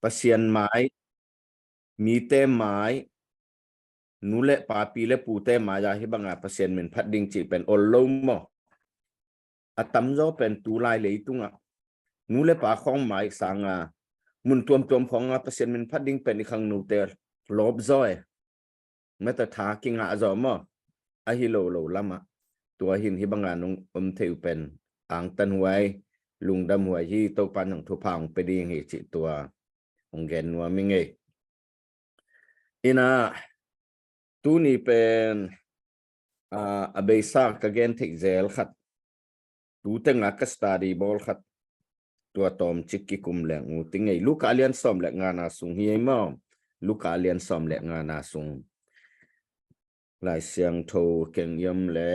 ปะเสียนไม้มีเต้ไม้นูเลปาปีเลปูเต้มายาฮิบังอาปะเสียนเหมือนพัดดิงจิเป็นอลโลมอะตัมโซเป็นตูลายเลยตุงอ่ะนูเลปาของไม้สางามุนตวมของปะเสียนเหมือนพัดดิงเป็นอีกครั้งนูเตลบซอยแม้แต่ทากิงอาซอมอะฮิโลโลลามะตัวหินฮิบังานงเทวเป็นอ่างตันหวยลุงดำหวยที่โตปันของทุพางไปดีเหตุตัวองแกนว่าไม่ไงอินาตูนี่เป็นอเบซ่ากะเกนเทกเซลขัดตูเต็งนักสตาดีบอลขัดตัวตอมจิกกิคุมแหลงงูติงไงลูกอาเลียนซอมแหลงงานาสุงเฮียมอลูกอาเลียนซอมแหลงงานาสุงหลายเสียงโทเก่งยำแหละ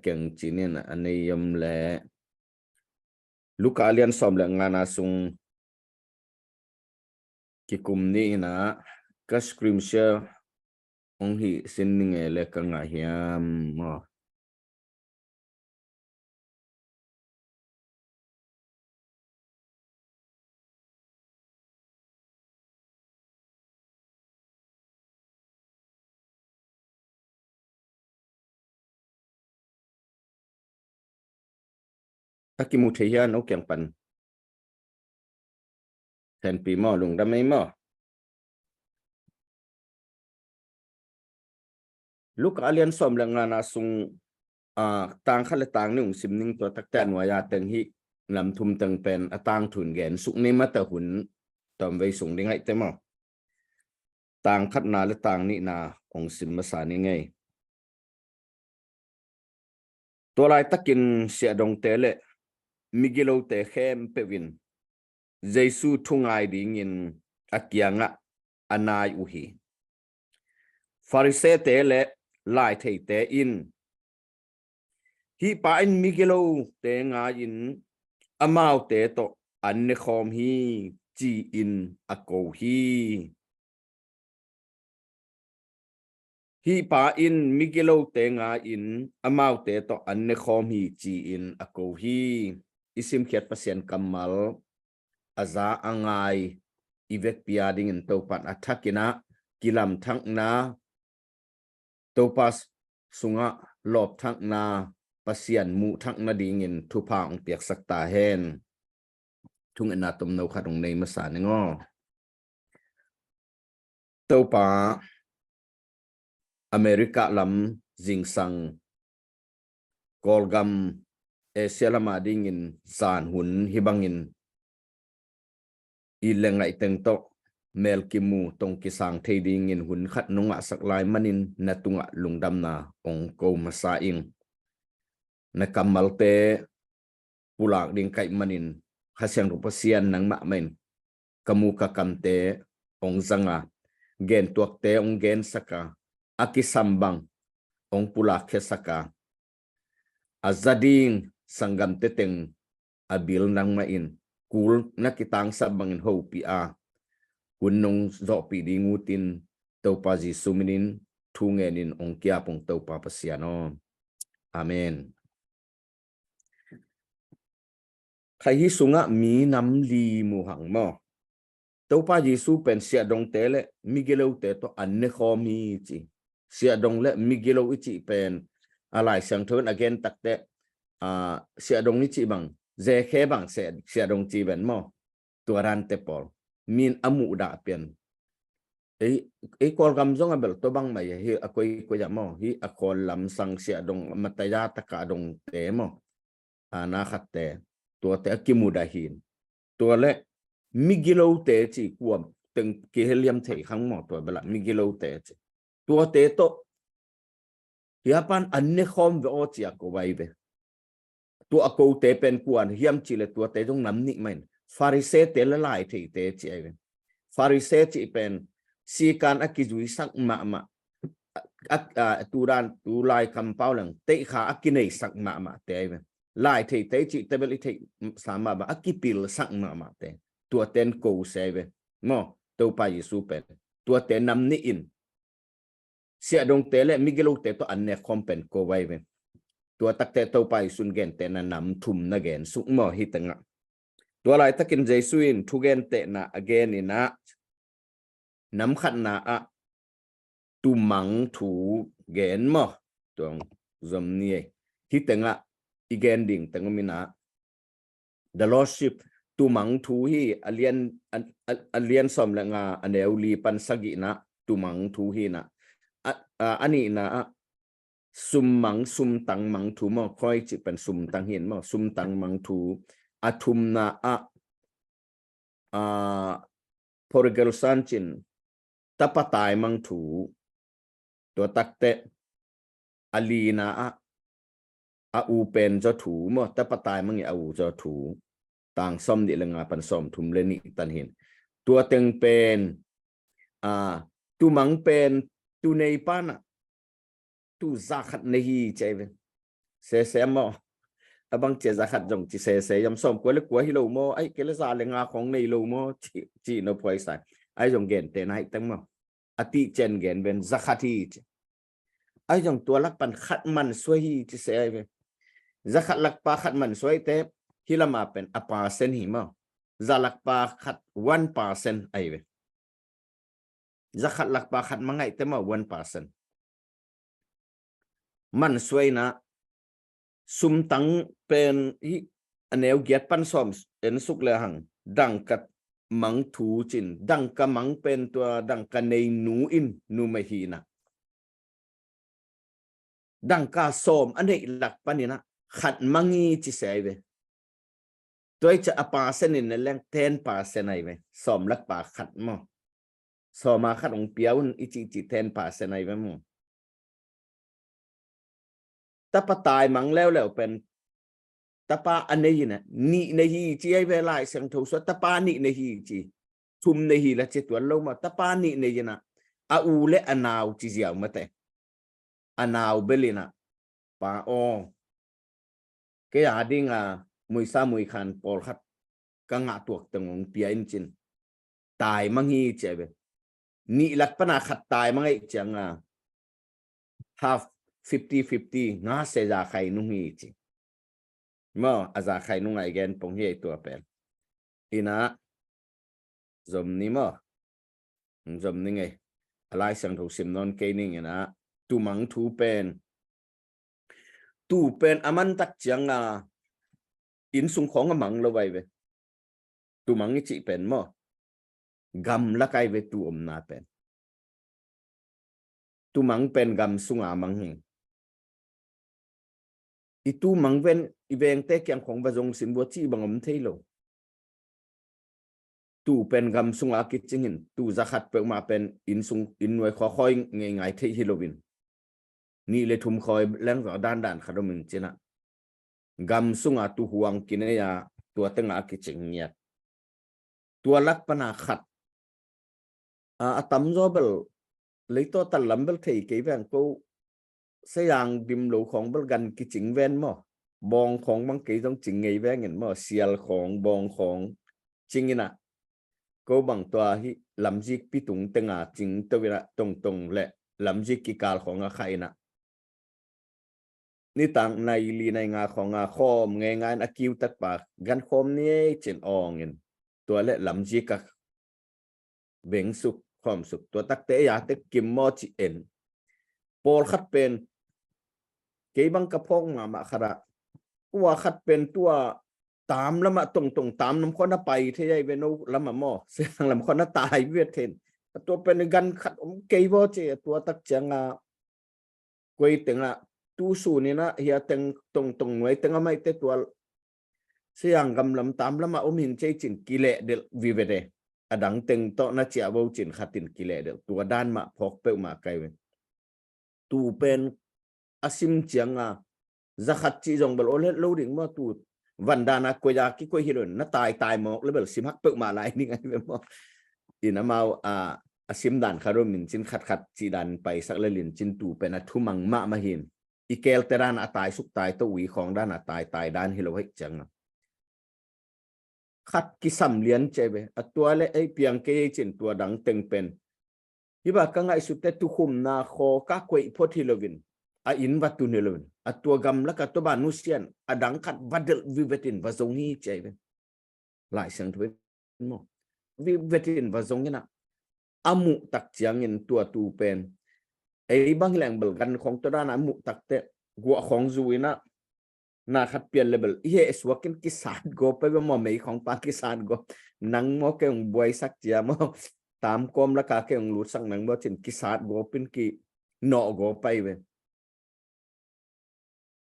เก่งจีเนียนอันนี้ยำแหละลูกอาเลียนซอมแหลงงานาสุงกิคุมนี่นะก็สกรีมเชอร์องหิสินนิงเอเลกังอาเฮียมถ้ากิมุเทียนโอเกียงปันแทนปีมอลุงดำไม่มอลูกอาเลียนซอมแหลงงานาสุงต่างคันละต่างนึ่งสิมนิ่งตัวตักแตนวายาเต็งหิลำทุมตังเป็นต่างทุนแกนสุกนี้มาแต่หุนตอมไว้สูงได้ไงแต่มอต่างคัดนาและต่างนี่นาองสิมมาสานี่ไงตัวลายตะกินเสียดงเตเลมิกิโลเตเข้มเปวินเจซูทุงไอดิงินอักยังะอนายอุฮีฟาริเซเตเลลายเทเตอินฮีปาอินมิกิโลเตงาอินอมาวเตโตอันเนคอมฮีจีอินอโกฮีปาอินมิกิโลเตงาอินอมาวเตโตอันเนคอมฮีจีอินอโกฮีอิซิมเขียดเปอร์เซ็นต์กัมมัลอาซาอังไงอีเวกพิอาดิงอินโตปันอัทักินะกิลัมทังนาโตปัสสุงะลอบทังนาปะเสียนมูทังนาดิงอินทุพางเปียกสักตาเฮนทุงอนาตมโนขัดงในมาสานงอโตปาอเมริกาลำจิงสังกอลกัมเอเชียลมาดิงินสานหุนฮิบังอินอีเลงไงเต็งโตเมลกิมูตรงกิสังเทดิงินหุนขัดนงะสักลายมันินนาตุงะลุงดำนาองโกมาซาอิงนักมัลเตปุลากดิงไกมันินข้าเสียงรูปเสียนนังมะเมนกมูกะกัมเตองจังะเกนตัวเตองเกนสกาอากิซัมบังองปุลากเคสกาอาซาดิงสังกัมเตเต็งอาบิลนังมาอินกูลนักกิตังสับบังอินโฮปีอาหุนนงจอปีดิงูตินเตปาจิสุมินินทุงเงินินองเกียปงเตปาปเสียนออาเมนใครที่สุงะมีน้ำลีมูหังมอเตปาจิสุเป็นเสียดงเตเลมิเกโลเตโตอันเนคอมีจิเสียดงและมิเกโลอิจิเป็นอะไรเสียงเทินอเกนตักเตเสียดงนิจิบังเจเคบังเสียดงจีเป็นมอตัวรันเตปอลมีนอมูดาเปียนกอลกำจงเบลตัวบังไม่ฮีอคุยจะมอฮีอกอลลำสังเสียดงมัตยาตะกาดงเตมอนาคัตเตตัวเตกิมูดาหินตัวเละมิกิโลเตจิกวมตึงกิเฮเลียมเทขังหมอตัวเบลมิกิโลเตจิตัวเตโตฮิอาปันอันเนคอมเวอจิอาโกไวเบตัวอโกเตเป็นกวนเฮียมจิเลตัวเตจงน้ำนิมันฟาริเซเตละลายเทเตจิเอเวนฟาริเซจิเป็นสีการอักิจุยสักมาตูรานตูลายคำเป้าหลังเตขาอักินเนสักมาเตเวนลายเทเตจิเตเบลิเทสามมาอักิปิลสักมาเตตัวเตนโกเซเวนมอตัวไปยิสูเป็นตัวเตนน้ำนิอินเสียดงเตเลมิเกโลเตตัวอันเนคอมเป็นโกไวเวนตัวตักเตตัวไปสุนเกนเตนนำทุมนเกนสุกมอฮิตังะ ตัวไรตะกินเจสุอินทุเกนเตนะ again นี่นะน้ำขัดนะอะตุมังถูเกนมอตัวจำนี้ที่แต่งอะอีเกนดิ่งแต่งมินะ the lordship ตุมังถูฮีอเลียนสมละงาอันเอวลีปันสกินะตุมังถูฮีนะอันนี้นะซุมมังซุมตังมังถูมอคอยจิเป็นซุมตังเห็นมอซุมตังมังถูอทุมนะพอร์เกลซันจินตะปะตายมังถูตัวตักเตอลีนะอูเป็นจะถูมอตะปะตายมังอูจะถูต่างซ่อมดิละงาปันซ่อมทุมเลนิตันเห็นตัวเต็งเป็นตุมังเป็นตุในปานะtu zakat nehi cheve se mo abang che zakat jong chi se yam som ko le ko hi lo mo ai ke le za le nga khong nei lo mo chi no phoi sai ai jong gen te nai tang mo ati chen gen ben zakati ai jong tua lak pan khat man soi hi chi se ai ve zakat lak pa khat man soi te hi lama pen apa sen hi mo za lak pa khat 1% ai ve zakat lak pa khat mangai te mo 1%มันสวยนะซุมตังเป็นอันแนวเกียรติปันสอมเอ็นสุกเลยหังดังกัดมังถูจินดังกะมังเป็นตัวดังกันในหนูอินนูไม่ฮีนะดังกาสอมอันนี้หลักปะนี่นะขัดมังงีจิเสยเวตัวจะอปาเซนินในแรง10%ไอเวสอมลักปาขัดมอสอมาขัดองเปียวอิจิ10%ไอเวมอตะปะตายมังแล้วเป็นตะปาอันนี้นะนี่ในฮีจีไอเวลาเสียงถูสตะปานี่ในฮีจีทุมในฮีละเจตัวลงมาตะปานี่ในนะอูเลอนาวจีเสียวมาแต่อนาวเบลินะปาโอเกียดิงมุยซามุยคันปอลขัดกังตัวตงงเปียอินจินตายมังฮีเจเวนี่หลักปนาขัดตายมังไอจังhalf 50-50 nga se za khai nu hi chi mo aza khai nu ngai gen pong hi tua pen ina zom ni mo zom ni ngai alai sang tho sim non ke ning ina tu mang thu pen aman tak chiang in sung khong mang lo wai ve tu mang chi pen mo gam la kai ve tu na pen tu mang pen gam sunga mang hi itu mangven ibeng te kyang khong bajong simbo chi bangom theilo tu pen gam sunga ki chingin tu zakhat pe ma pen in sung in noi kho khoi ngai the hilowin ni le thum khoi leng wa dan khadomin china gam sunga tu huang kineya tua tenga ki chingnya tua lak pana khat atam zobel leito talambel thei ke bang koสยางดิมโลของบกันกิจิงแวนมอบองของบางกีต้องจิงไงแวงเห็นมอเสียลของบองของจิงนะก็บางตัวที่ลำจิกพิตุงเตงจิงตัวเวลาตรงและลำจิกกิกาลของใครนะนี่ต่างในลีในงาของคอมง่ายๆอากิวตักปากกันคอมนี่เจนอองเงินตัวและลำจิกเบ่งสุขความสุขตัวตักเตยาเตกิมมอจิเอ็นปอลคัดเป็นเก็บังกระพงมาขระว่าคัดเป็นตัวตามแล้วมาตรงตามน้ำข้นไปที่ใหญ่เวนูแล้วมาหม้อเสียงลำข้นตายเวียดเทนตัวเป็นกันขัดเก็บว่าเจตัวตักจังกุยตึงตู้สูนี่นะเฮียตึงตรงหน่วยตึงไม่เตตัวเสียงกำลำตามแล้วมาหินใจจินกิเลเดลวิเวเดอดังตึงโตน่าเจียวจินขัดตินกิเลเดลตัวด้านมาพกเปมาไกลเวตูเป็นอาซิมเจียงzakat chi jong bel olet loading ma tu vandana koya ki ko hiron na tai mok lebel sim hak pek ma lai ni ngai be mo inamau asim dan kharom min chin khat chi dan pai sak lelin chin tu pen thu mang ma hin ikel teran atai suk tai to wi khong dan tai dan hilo hek chang khat ki sam lian chebe atwa le ai piang ke chin tua dang teng pen hiba ka ngai su te tu khum na kho ka koi photilovin in watu nelon atua gam la ka to banusian adang khat vadel vivetin wazongi chebe หลายเสียงทวิมวิเวตินว่าทรงนี่นะอามุตักเจียงเงินตัวตูเป็นไอ้บางแหล่งเบลกันของตัวด้านอามุตักเตะกัวของจุยนะนาขัดเปลี่ยนเลเบลเฮสวกินกิสานก็ไปว่าหมอไม่ของปากีสถานก็นังหมอเก่งบวยสักเจียมตามกรมราคาเก่งหลุดสักนังบ่ถึงกิสานก็เป็นกี่เนาะก็ไปเว้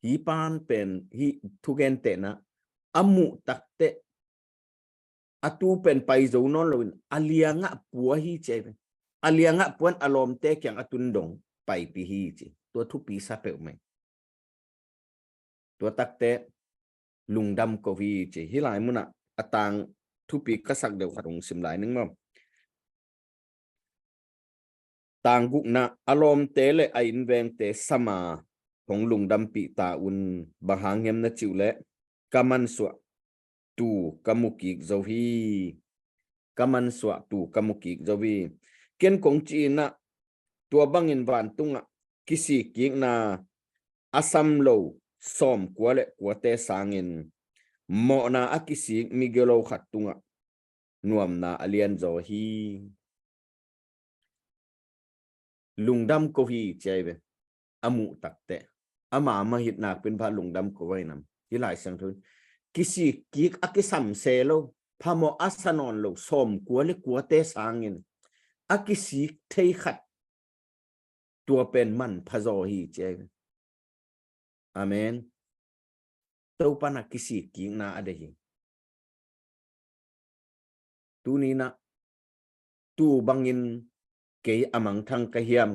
ฮีปานเป็นฮีทุกเอนเตนะอามุตักเตะatu pen pai zo non lo alianga puwa hi che alianga puan alom te kyang atundong pai pi hi che to thu pi sa pe mai to takte lungdam ko hi che hilai muna atang thu pi kasak de kharung sim lai ning mom tang guk na alom te le a in veng te sama hong lungdam pi ta un bahang hem na chiu le kaman swa tu kamukik zohi kaman swa tu kamukik zohi ken kong chi na tua bangin van tunga kisi king na asam lo som kwale kwate sangin mo na akisi migelo khatunga nuam na alian zohi lungdam ko hi chebe amu takte ama ma hit nak pen pha lungdam ko wai nam hi lai sang thun kisi kik akisam selo phamo asanon lo som kwale kwate sangin akisi thei khatตัวเป็นมันพะโซฮีเจอาเมนตัวปานักกิสิกิงนาอเดหิตูนี้นะตูบังอินเกยอมังทังกะเฮียม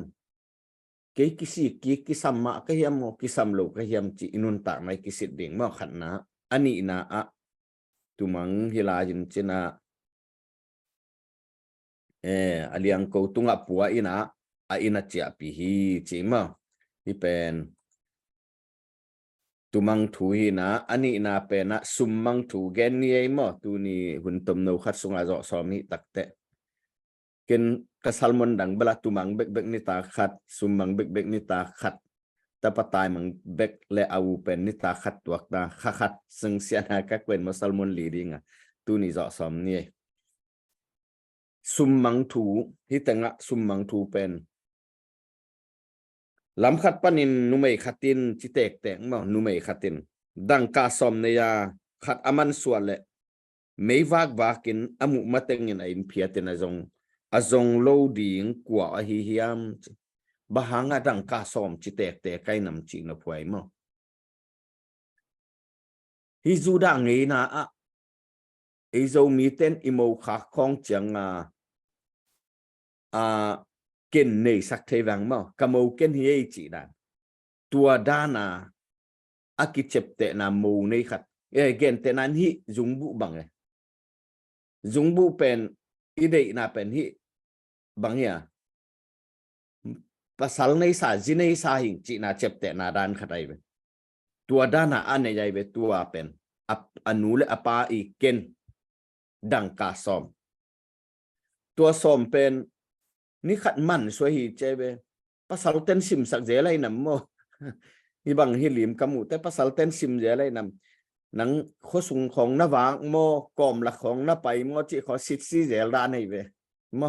เกยกิสิกิกิสัมมะกะเฮียมโกิสัมโลกะเฮียมจิอินุนตะไมกิสิดิ่งมะขันนะอันนี้นะอะตุมังฮิลาจินจินะอเลียงโกตุงะปัวอินะa ina chia pi hi chima hi pen tumang thu hi na ani na pe na summang thu gen ni ai mo tu ni hun tom no khat sunga zo som hi takte ken ka salmon dang bala tumang bek bek ni ta khat summang bek bek ni ta khat ta patai mang bek le au pen ni ta khat tuak ta khat sing sia na ka kwen mo salmon li dinga tu ni zo som ni summang thu hi tanga summang thu penลำขัดปนินนุเมขัดตินจิเตกแตงมานุเมขัดตินดังกาสอมเนียขัดอามันส่วนเลยไม่วากวากินอามุมาเต็งยังไงเพียตินอาจงโลดีงกว่าฮิฮิยามบะหางดังกาสอมจิเตกแต่ไกนำจินพวยมาฮิจูดังนี้นะไอโจมีเต้นอิโมขาคองจังเกนในสักเทวังมากะโมเกนเฮจิดานตัวดานาอากิเจ็บเตนาโมในขัดเกนเตนันฮิจุงบุบังจุงบุเป็นอีเดนาเป็นฮิบังเฮียภาษาในสาจิในสาหิงจินาเจ็บเตนาดานขัดไอเวตัวดานาอันในใจเวตัวเป็นอนุเลอปาอีเกนดังกาซอมตัวซอมเป็นนี่ขัดมันสวยเจเบภาษาเต้นซิมสักเจอะไรนำโมนี่บางฮิลิมกมูแต่ภาษาเต้นซิมเจอะไรนำนังโคสุงของนาวางโมกอมละของนไปโมจิขอซิซีเจลดานให้เวโม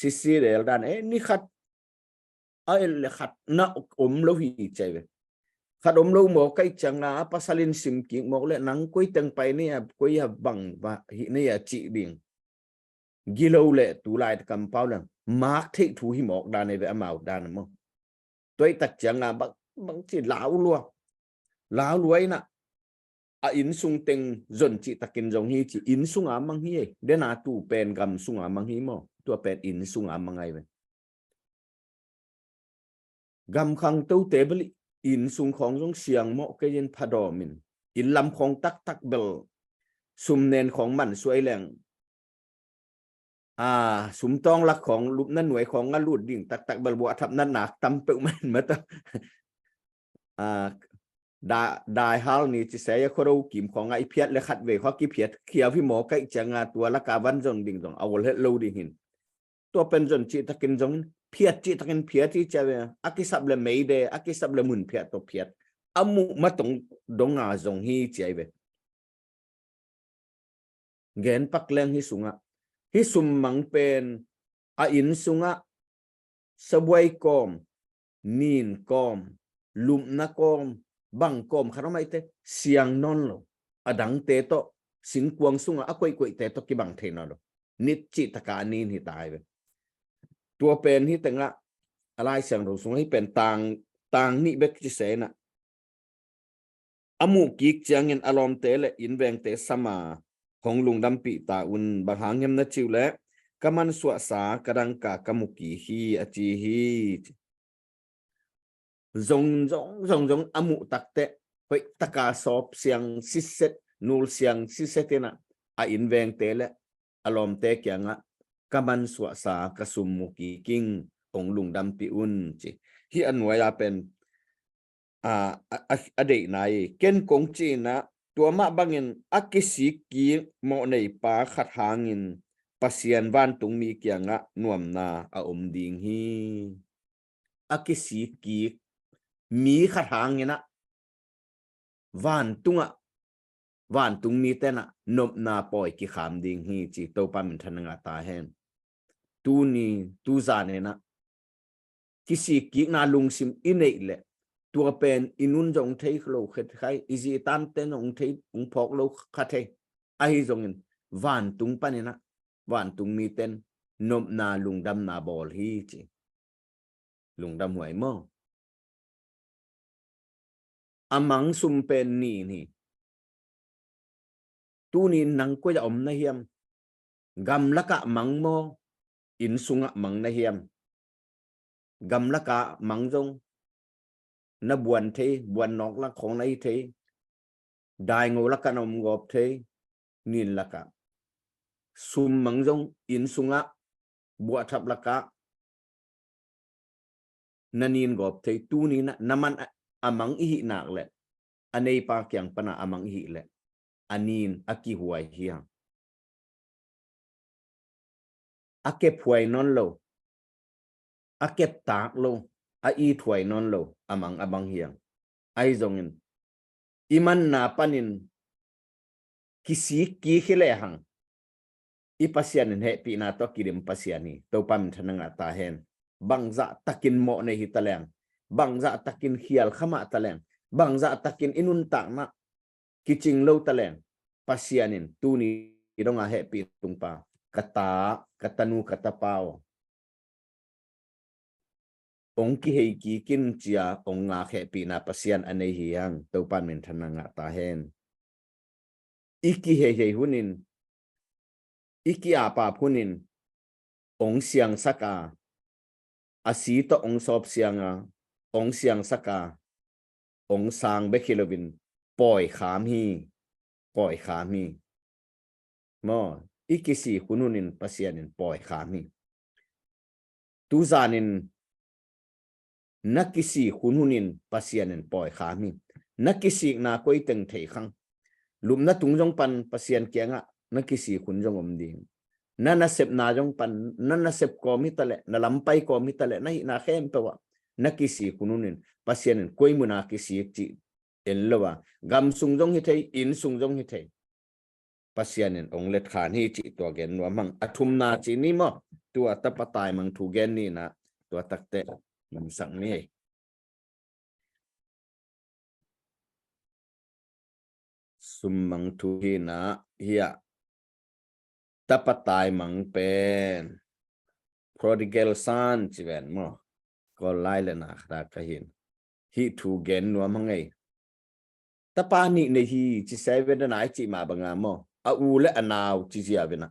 ซิซีเจลดานนี่ขัดเลขัดนะอมโลหิเจเบขัดอมโลโมใกล้จังนะภาษาลินซิมกิโมเลยนังกุยตังไปเนี่ยกุยบังว่าหิเนี่ยจิบิงกิโลเลตูไลต์กัมเปาลังมาร์กที่ถูหิมอกดานในเวอมาดานมั้งตัวตักจังบางที่ลาวรวยนะอินซุงเต็งจนจิตะกินจงฮีจิอินซุงอามังฮีเดนาตูเป็นกำซุงอามังฮีมั้งตัวเป็นอินซุงอามังไงเว้กำขังตู้เตบลิอินซุงของจงเสียงเหมาะก็ยินพดอมินอินลำของตักเบลซุมเนนของมันสวยแหลงสุมตองลักของรูปนั้นหน่วยของงาลูดดิ่งตักบลบัวทับนั้นหนักตำเปิลมันมาตั้งได้ฮาลนี่จะเสียคนเรากิมของไอเพียดและขัดเวข้อกิเพียดเขียวพี่หมอใกล้จะงาตัวละกาวันจงดิ่งตรงเอาเล็ดโลดิ่งหินตัวเป็นจนจิตะกินจงเพียดจิตะกินเพียดที่จะอากิสับเลยไม่ได้อากิสับเลยมุนเพียดตัวเพียดอามุมาตรงดงอาจงฮีใจเว แกนปักแรงฮิสุงะฮิสุมมังเป็นอินสุงะสบวยกอมนีนกอมลุมนะกอมบังกอมคาราไมเตเสียงนอนโลอดังเตโตสิงกวงสุงะอกวยเตโตกิบังเทนอโลนิจิตกานีนฮิตายเวตัวเป็นฮิตงะอะไรเสียงรูสุงให้เป็นต่างนิเบกจิเสนะอมุกิกจังเงินอารมณ์เตเลอินแวงเตสมาของลุงดำปีตาอุนบางหางยมนะจิวและกมันสวสากระดังกากมุกีฮีอจีฮีจงอมุตักเตไปตะกาสอบเสียงซิเซตนูลเสียงซิเซตนะอินแวงเตเลอารมณ์เตเกียงะกมันสวสากระสุมมุกีกิงองลุงดำปีอุนจิที่อันไว้เป็นอดีตนายเก่นกงจีนะตัวมาบังเงินอักษิกีโมในป่าขัดหางินปัสยันวันตุงมีเกียงะนวมนาอมดิงฮีอักษิกีมีขัดหางินะวันตุงมีแต่นะนบนาปอยกิขามดิงฮีจีโตปามินทนงาตาเฮนตูซาเนนะกิสิกีนาลุงซิมอินเนเลตัวเป็นอินุนจงเทคโลเขตไคอิจิตันเตนองเทองพอกโลคาเทไอจงเงินวานตุงปะเนี่ยนะวานตุงมีเตนนบนาลุงดำนาบอลฮีจีลุงดำหวยมองอมังซุมเป็นนี่ตูนี่นังก็จะอมนะเฮียมกำละกะมังโมอินสุงะมังนะเฮียมกำละกะมังจงนะบวนเทบวนนอกละของในเทได้งูละกันอมกอบเทนินละกะซุมมังจงอินสุงะบวทับละกะนันินกอบเทตูนี่นะน้ำมันอมังอิหินักแหละอันในปากอย่างปนะอมังอิหิแหละอันนินอากิหวยเฮียงอาเก็บหวยนอนโลอาเก็บตากโลอีถวยนอนโลอมังเฮียงไอจงเงินอิมันนาปันินกิสีกีขิเลหังอีปัสยานินเฮปีนาตอกิริมปัสยานีเตาปัมทนังตาเฮนบังจะตักินโมในหิตะแลงบังจะตักินเขียลขมาตะแลงบังจะตักินอินุนตักนะกิจิงโลตะแลงปัสยานินตูนีดงอาเฮปีตุงปากะตานูกะตาเปาองค์กิเฮกีกินเจียองงาเขปีนาปัสยันอันในเฮียงเตาปันเมนทนังตาเฮนอีกิเฮหุนินอีกิอาปาพุนินองเสียงสักาอาศีตองสอบเสียงองเสียงสักาองสางเบคิโลวินปล่อยขามฮีมออีกิสีคุนุนินปัสยันินปล่อยขามฮีตูซานินนักกิสีขุนหุนินปัสยานินปล่อยขามีนักกิสีนาโกยตึงเทขังลุมนัตุงจงปันปัสยันเกียงะนักกิสีขุนจงอมดิงนั่นน่ะเสพนาจงปันนั่นน่ะเสพกอมิตะเลนั่นลำไปกอมิตะเลนั่นนาเข้มเปวะนักกิสีขุนหุนินปัสยานินโกยมุนากิสีจิเอ็นละวะกำสุงจงฮิเทอินสุงจงฮิเทปัสยานินองเล็ดขานฮิจิตัวเกนว่ามังอทุมนาจินี่มั้งตัวตะปะตายมังถูเกนนี่นะตัวตักเตมันสั่งนี่สุมมังทุฮีนะเฮียตะปะตายมังเป็น prodigal son จิเวนมั้งก็ไล่เลยนะคราก็เห็นฮีถูเกนนัวมังไงตะปานี่ในฮีจิเซเวนนะไอจิมาบังมั้งอูและอนาวจิเจียเวนะ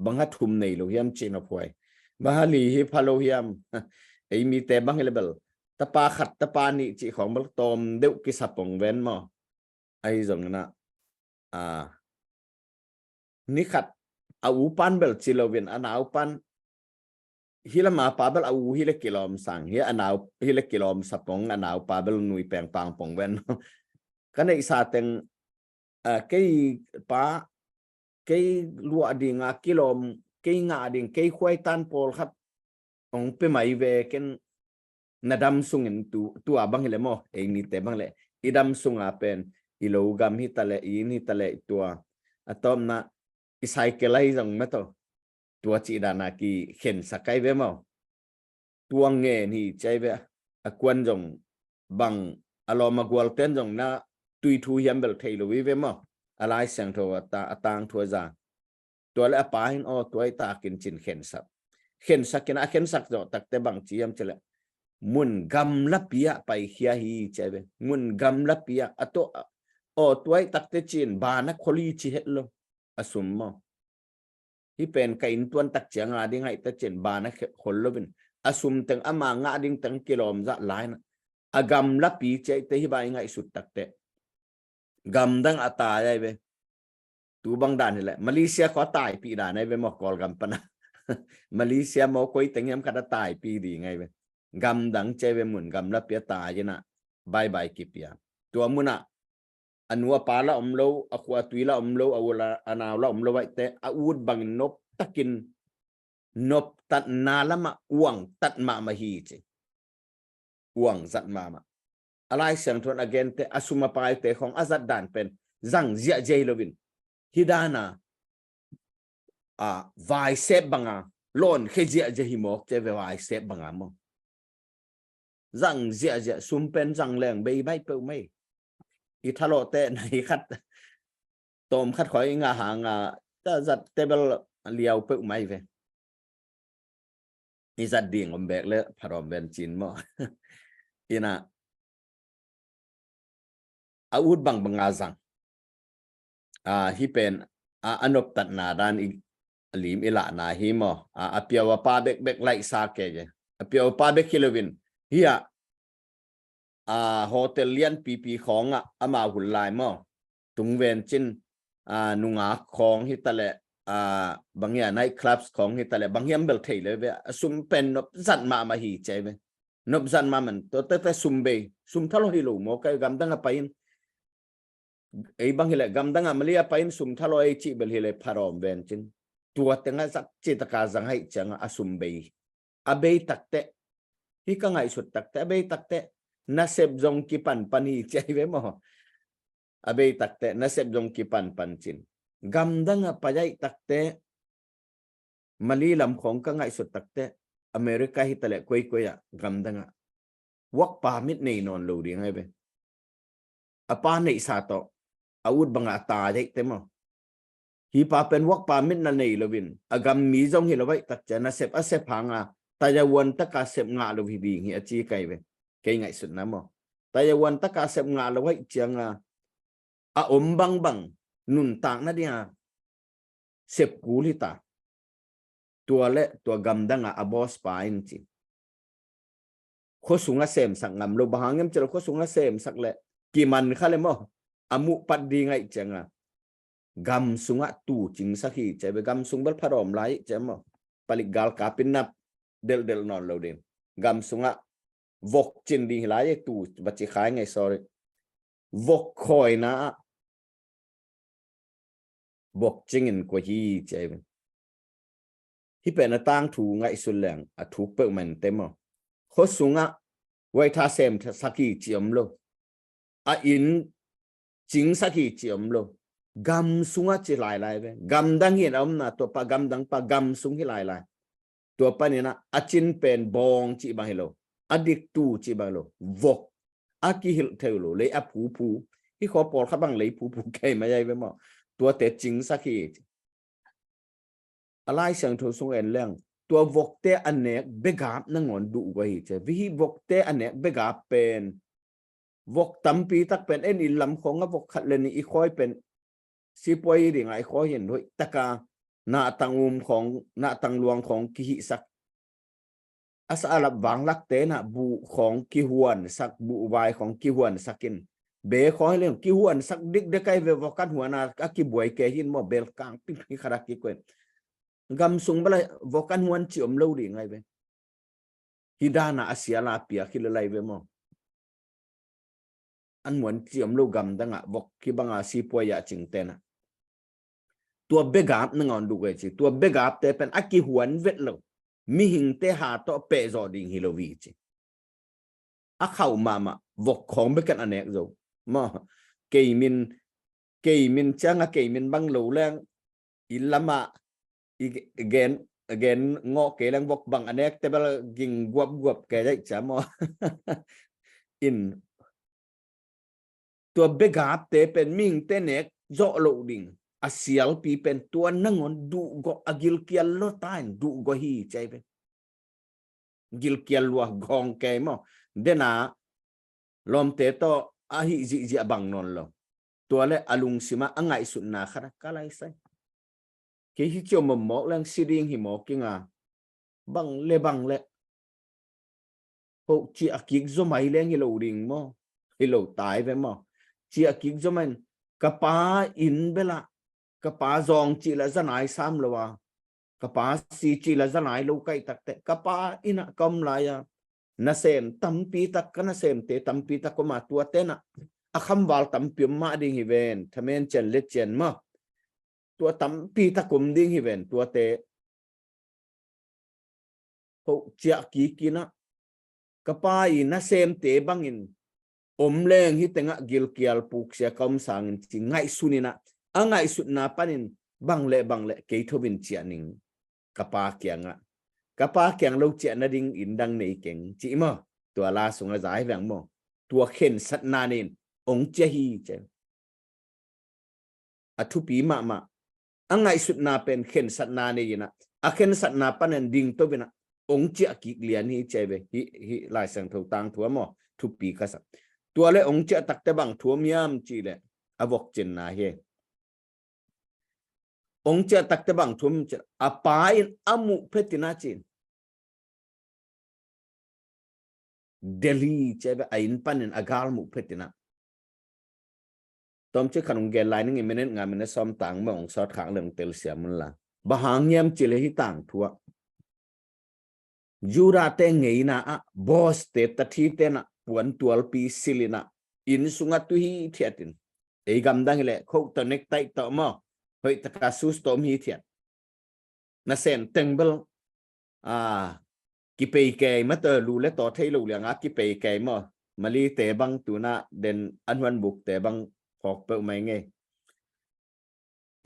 บังฮัทุมในโลหิมจินอพวยบาฮลีฮิพาโลหิมไอมีแต่บังเลเบลตะปาขัดตะปานี่จิของบัลตอมเดวกิสับปงเวนมั้งไอจงนะนี่ขัดอูปันเบลจิโลเวนอนาวปันฮิลมาปาเบลอูฮิเลกิลอมสังเฮียอนาวฮิเลกิลอมสับปงอนาวปาเบลนุยแปงปางปงเวนกันในสาเต็งเกยปาเกยลัวดิงากิลอมเกยงาดิงเกยควายตันปอลครับองเปไม่เวกันนาดัมซุงเงินตัวบังเลมอเองนี่แต่บังเลอีดัมซุงอาเป็นอีโลกามฮิตะเลอีนี่ตะเลตัวอะตอมนะ icycle jong ma to tua chi dana ki khen sakai ve mo tuang nge ni chai ve akwan jong bang alo magwal ten jong na tui thu yambel thei lo ve mo alai sang tho ta atang thua za tua la pa hin o toy ta kin chin khen sak khen sak jo tak te bang chiam chele mun gam la pia pai khia hi chai ve mun gam la pia ato o toy tak te chin ba na kholi chi het lo asum mo hi pen ka in tuan tak chiang a ding hai ta chen ba na khol lo bin asum teng ama nga ding teng kilom za lai na agam la pi che te hi ba ngai sut tak te gam dang ata ai ve tu bang dan ni la Malaysia ko tai pi da nai ve mo kol gam pana Malaysia mo koi teng yam kada tai pi di ngai ve gam dang che ve mun gam la pia ta je na bye bye ki pia tua muna anwa pala omlo akwa tuila omlo awala anaw omlo wai te aud bang nop takin nop tat nalama uang tat ma hi che uang zat mama alai sang thon again te asuma pai te khong azat dan pen zang zia jei lovin hidana vai sep banga lon khejia je himok che ve vai sep banga mo zang zia sumpen zang leng bei bai pe mai i thalo te nai khat tom khat khoi nga hanga ta zat table liao pe mai ve i zat ding om bek le pharom ben chin mo ina aud bang banga zang hi pen anop tat na dan i lim ila na hi mo apiawa pa bek lai sa ke je apiawa pa bek kilovin hiya hotel lian pp khong ama hulai mo tungwen chin nunga khong hi tale bangya night clubs khong hi tale bangyam bel thei le ve sum pen nop zat ma hi che ve nop zat ma man to te sum be sum thalo hi lo mo kai gam dang pain ei bang hi le gam dang amalia pain sum thalo ei chi bel hi le pharom ven chin tua tenga zat chi ta ka jang hai chang asum be abe takte hi ka ngai sut takte abe takte na sep jong ki pan pani chai ve mo abe takte na sep jong ki pan chin gam danga pajai takte mali lam khong ka ngai sut takte America hi tale koi ya gam danga work permit nei non lo ding ai be apa nei sa to aud banga ta dai te mo hi pa pen work permit na nei lovin agam mi jong hi lowai tak cha na sep asep hanga ta ya won ta ka sep nga lo hi ding hi achi kai ve kai ngai sut na mo ta ya won ta ka sep nga lo wai chianga om bang nun tang na dia sep kulita tua le tua gam danga abos pain chi kho sunga sem sak ngam lo bahangem chelo kho sunga sem sak le ki man khale mo amu pat di ngai changa gam sunga tu ching sakhi chebe gam sungbal pharom lai chemo palik gal ka pinap del non lo den gam sunga vok chin di lai tu bachi khai ngai sorry vok khoi na vok chingin ko hi chebe hi pen atang thu ngai suleng a thu pe man temo kho sunga wai tha sem sakhi chiam lo a in ching sakhi chiam lo gam sunga chi lai ve gam dang hin na to pa gam dang pa gam sung hi lai to pa ni na achin pen bong chi ba hello adik tu chi ba lo vok aki hil thelo le a phu hi kho por kha bang le phu kai ma yai ve mo tua te ching sakhi alai sang tho sung en leng tua vok te anek begap na ngon du wa hi che vi vok te anek begap pen vok tampi tak pen en in lam khong a vok khat le ni i khoi pen si poi ri ngai khoi hen hoi taka na tangum khong na tangluang khong ki hi sak asa alap wang lak te na bu khong ki huan sak bu wai khong ki huan sakin be khoi le ki huan sak dik de kai ve vokat huana ka ki buai ke hin mo bel kang pi khara ki kwen gam sung bala vokan huan chi om lo ri ngai ve hidana asia la pia khilalai ve mo an muan chi om lo gam danga vok ki banga si poya ching te na tua begap na ngon du we chi tua begap te pen aki huan vet lo mi hing te ha to pe zo ding hi lo wi chi a khau mama vok khong be kan anek zo mo keimin changa keimin bang lo leng ilama again ngok ke lang bok bang anek te bal ging guap ke dai chamo in ตัวเบกาเตเป็นมิงเตเนกโจโลดิงอาเซียลปีเป็นตัวนังอนดูก็อกิลเกียลโลตายดูก็ฮีใจเป็นกิลเกียลวัวกองแกมอเดนาลอมเตโตอาฮิจิบังนนโลตัวเลอลุงสิมาอังไงสุดนาคระกะไลไซเคฮิจมมอกแรงซิดิงหิมอกิงาบังเลโหจิอากิกโซไมแรงฮิโลดิงมอฮิโลตายไปมอchia kik zomen kapa in bela kapa zong chi la zanai sam lawa kapa si chi la zanai lo kai takte kapa ina kom la ya na sem tampi tak kana sem te tampi tak ko ma tua te na akham wal tampi ma ding hi ven thamen chen le chen ma tua tampi tak kum ding hi ven tua te ho chia kikina kapa ina sem te bangin leng hi tenga gilkial puk sia kom sang chi ngai sunina angai sutna panin bangle ke thobin chianing kapa kyang lo chia na ding in dang nei keng chi mo tua la sunga zai wang mo tua khen sat na nin ong che hi che athu pi ma angai sutna pen khen sat na ne yina a khen sat na panen ding to bina ong chia ki lian hi che be hi lai sang tho tang thua mo thu pi ka saตัวเลองค์จะตักแต่บังทัวมยามจีแหละอวกจินนาเฮองค์จะตักแต่บังทัวมจะอปาอินอมุเพตินาจีนเดลีเจ็บไอินปันอินอากาลมุเพตินาตอมเชื่อขนมเกลไลนึงอิมเนตงานมันซ้อมต่างเมื่อองค์สอดขางเรื่องเตลเสียมันละบะหางยามจีเลหิต่างทัวยูราเตงเงยนะบอสเตตทีเตนะปวนตัวปีซิลินะอินสุงตุฮีเทียตินเอกำดังเลยเขาตอนเน็กไตต่อมาเฮ้ยตะกาซูสตอมฮีเทียน่ะเซนเต็งเบลกิเปย์แกมาเตอร์รูและต่อเทลูเลียงกิเปย์แกมาลีเตบังตัวน่ะเดนอันวันบุกเตบังพอกเปิลไม่ไง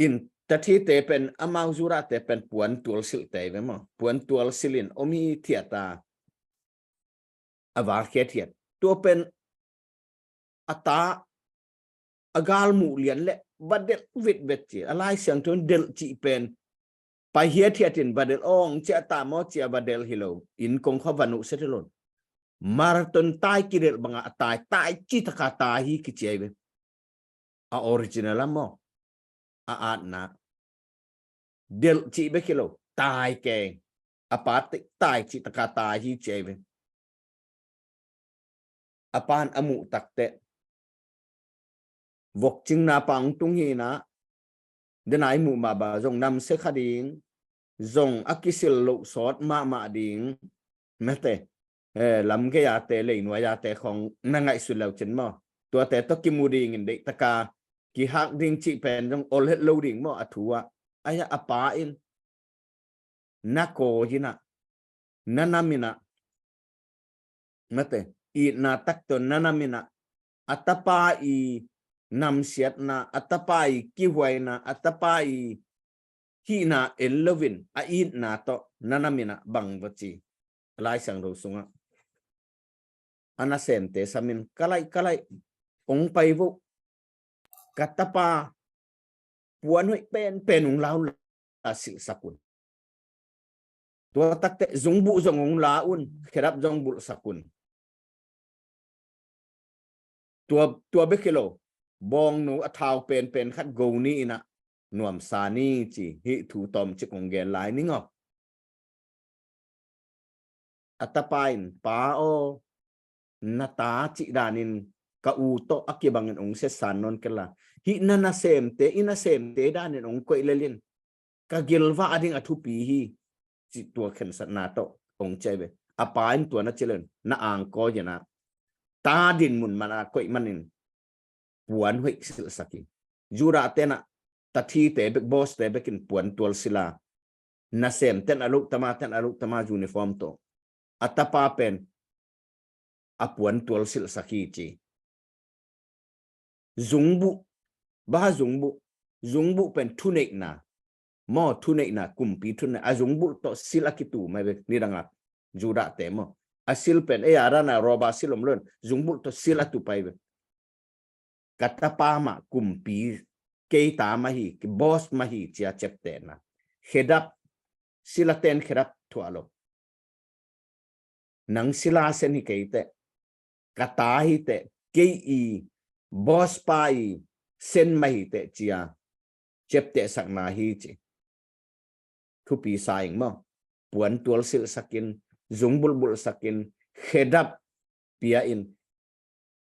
อินแต่ที่เตเป็นอามาจูระเตเป็นปวนตัวสิลเตไปมั้งปวนตัวสิลินอมีเทียตาอาวาเคเทียตัวเป็นอัตาอกาลมูเลียนและบัดเดลวิดเวจีอะไรเสียงทุนเดลจีเป็นไปเฮียเทียตินบัดเดลองเจตามอเจบัดเดลฮิโลอินคงเขาวันุเสตลนมาราธอนตายกิเดลบังตายจิตกาตายฮิกิเจเวออริจินัลมออาดนะเดลจีเบกิโลตายแกงอปาติตายจิตกาตายฮิเจเวอปานอมุตักเตวกจิงนาปังตุงฮีนะเดนายมุมาบาจงนำเสขดิงจงอักิสิลลุสอดมาดิงแม้แต่ลำเกียเตเลยหน่วยยาเตของนางไงสุดแล้วจันมอตัวแต่ตกิมูดิงเด็กตะกากิฮักดิงจิเป็นจงโอเลโลดิงมออัถัวอายะอปาอินนักโกจินะนันนามินะแม้แต่อีนาตักตนนันนามินะอัตปาอีนำเสียดนะอัตปาอีกิวายนะอัตปาอีฮีนาเอลวินอีนาโตนันนามินะบังวจีลายสังรูสุงะอนาเซนเตสามินกะไลองไปวุกัตปาปวนหวยเป็นองลาวสิสกุลตัวตักเตจงบุจงองลาอุนขรับจงบุสกุลตัวเบกิโลบองหนูอทาวเป็นคัดโกนี่นะหน่วมซานี่จีฮิถูตอมจิกองเกนไลนิ่งออัตปายปาโอนาตาจิดานินกะอูโตอักยบังเงินองเสสานนนกันละฮินานาเซมเตอินาเซมเตดานินองกวยเลลินกะกิลวาอดิงอทุปีฮีจิตัวเข็นสนาโตองใจเบอปายตัวนัจเจริญนาอ่างก็ยนะตาดินมุนมานากวยมันินปวนหวยสิลสกิยูราเตนะตัทีเตเบกบอสเตเบกินปวนตัวศิลานาเซมเตนอลุตมายูนิฟอร์มโตอัตปาเป็นอปวนตัวศิลสกิจีจุงบุเป็นทุเนกนา mo thune na kumpi thune azung bul to silakitu mai ni danga juda temo asil pen e arana roba silom lon jungbul to silatu pai kata pama kumpi keita mahi ki boss mahi chia cheptena hedap silaten khedap thualo nang sila sen hi keite kata hi te kei boss pai sen mahi te chia chepte sakna hi chi thupi saing mo puan tual sil sakin jungbul sakin hedap pia in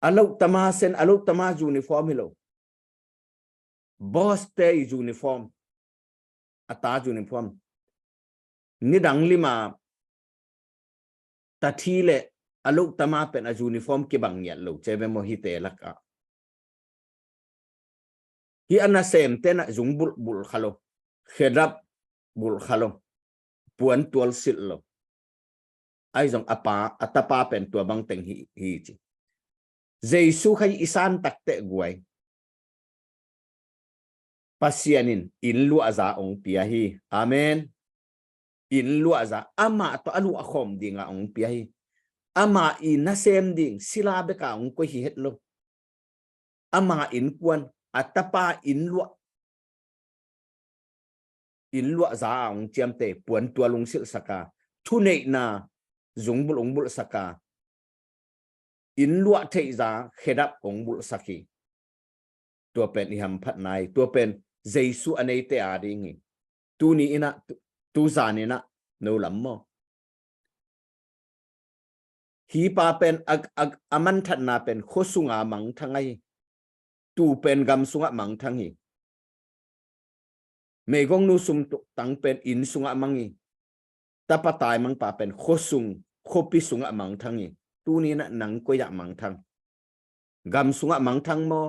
alo tama uniform hilo boss te uniform ata uniform nidang lima tathile alo tama pen a uniform ke bangyan lo chebe mo hite laka hi ana sem te na jungbul khalo hedap bul khalo puan tual sil lo ai jong apa atapa pen tua bang teng hi chi Jesu khai isan takte guai pasianin inlu aza ong pia hi amen inlu aza ama to alu akhom dinga ong pia hi ama ina sem ding sila be ka ong ko hi hetlo ama in kwan atapa inlu aza ong chiamte puan tua lung sil saka thunei na jungbul ongbul saka inlu thei za khedap ongbul saki tua pen iham phat nai tua pen Jesu anei te adingi tu ni ina tu zanina no lammo hi pa pen ag aman that na pen khosunga mang thangai tu pen gam sunga mang thangi megong nu sum tu tang pen in sunga mangi tapatai mang pa pen khosung khopi sunga mang thangi tu ni na nang ko ya mang thang gam sunga mang thang mo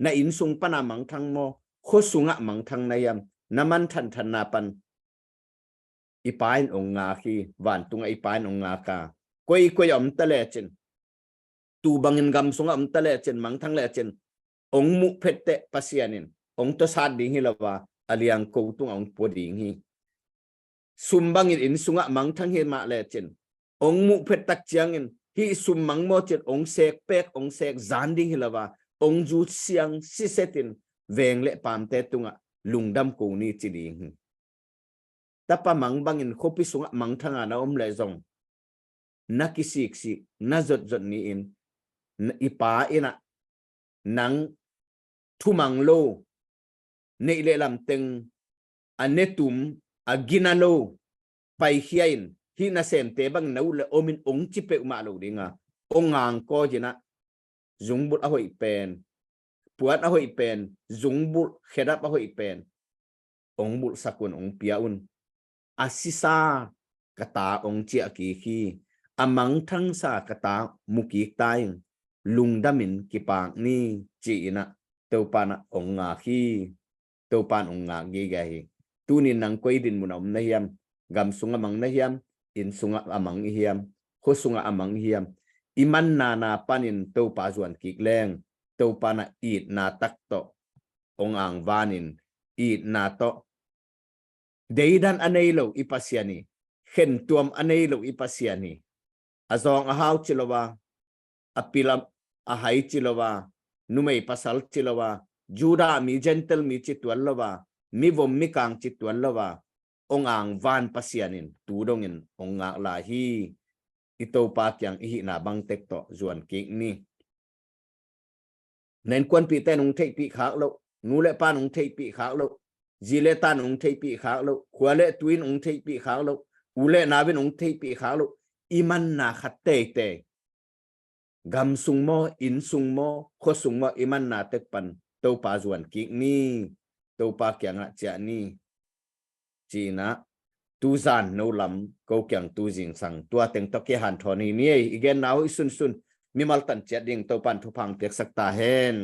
na in sung pana mang thang mo khosunga mang thang na yam naman than na pan ipain ong nga khi wan tunga ipain ong nga ka koi om tale chen tu bangin gam sunga om tale chen mang thang le chen ong mu phette pasianin ong to sad ding hilawa aliang ko tung ong poding hi sumbangin in sunga mang thang he ma le chen ong mu phet tak chiangin hi sum mang mo chen ong sek pek ong sek zan ding hilawa ong ju siang si setin veng le pam te tunga lungdam ko ni chi ding tapa mang bangin khopi sunga mang thanga na om le zong nakisik si na zot ni in ipa ina nang thumang lo nei le lam teng anetum aginalo pai hiain hi na sem te bang nau le omin ong chi pe ma lo dinga ongang ko jina jungbul a hoi pen puat a hoi pen jungbul khedap a hoi pen ongbul sakun ong piaun asisa kata ong chia ki khi amang thang sa kata muki taing lungdamin kipang ni chi ina topana ong nga khi topan ong nga gi ga hi tunin nang koi din munom na hiam gam sunga mang na hiam in sunga amang hiam kho sunga amang hiam iman na panin topa zuan kikleng topana it na takto ong ang vanin it na to deidan anelo ipasiani khen tuam anelo ipasiani azong ahau chilowa apilam ahai chilowa numei pasal chilowa juda mi gentle mi chitwallowa mi vom mi kang chitwallowa ongang van pasianin tudongin onga la hi ito pa kyang ihi na bang tekto zuan ki ni nen kwan pi te nong thei pi khak lo nu le pa nong thei pi khak lo jile ta nong thei pi khak lo khwale twin nong thei pi khak lo ule na bin nong thei pi khak lo iman na khatte te gam sung mo in sung mo kho sung mo iman na tek pan to pa zuan ki ni to pa kyang a cha ni china tu zan no lam ko kyang tu jing sang tua teng to ke han thoni ni igen now sun mi mal tan chat ding to pan thu phang tek sakta hen